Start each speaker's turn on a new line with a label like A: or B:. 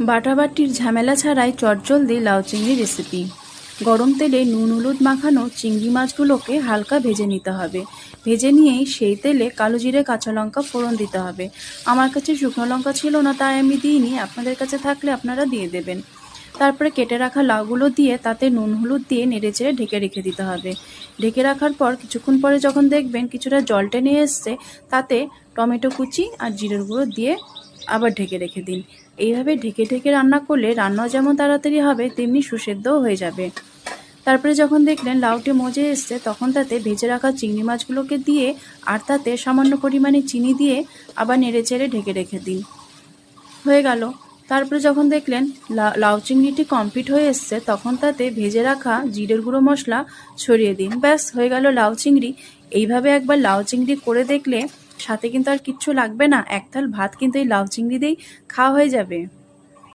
A: বাটাবাটির ঝামেলা ছাড়াই চটজলদি লাউ চিংড়ি রেসিপি। গরম তেলে নুন হলুদ মাখানো চিংড়ি মাছগুলোকে হালকা ভেজে নিতে হবে। ভেজে নিয়েই সেই তেলে কালো জিরে কাঁচা লঙ্কা ফোড়ন দিতে হবে। আমার কাছে শুকনো লঙ্কা ছিল না, তাই আমি দিইনি, আপনাদের কাছে থাকলে আপনারা দিয়ে দেবেন। তারপরে কেটে রাখা লাউগুলো দিয়ে তাতে নুন হলুদ দিয়ে নেড়েচেড়ে ঢেকে রেখে দিতে হবে। ঢেকে রাখার পর কিছুক্ষণ পরে যখন দেখবেন কিছুটা জল টেনে এসছে, তাতে টমেটো কুচি আর জিরের গুঁড়ো দিয়ে আবার ঢেকে রেখে দিন। এইভাবে ঢেকে ঢেকে রান্না করলে রান্না যেমন তাড়াতাড়ি হবে, তেমনি সুসেদ্ধও হয়ে যাবে। তারপরে যখন দেখলেন লাউটি মজে এসছে, তখন তাতে ভেজে রাখা চিংড়ি মাছগুলোকে দিয়ে আর তাতে সামান্য পরিমাণে চিনি দিয়ে আবার নেড়েচেড়ে ঢেকে রেখে দিন। হয়ে গেল। তারপরে যখন দেখলেন লাউ চিংড়িটি কমপ্লিট হয়ে এসছে, তখন তাতে ভেজে রাখা জিরের গুঁড়ো মশলা ছড়িয়ে দিন। ব্যাস হয়ে গেল লাউ চিংড়ি। এইভাবে একবার লাউ চিংড়ি করে দেখলে সাথে কিন্তু আর কিচ্ছু লাগবে না, এক থাল ভাত কিন্তু এই লাউ চিংড়ি দিয়েই খাওয়া হয়ে যাবে।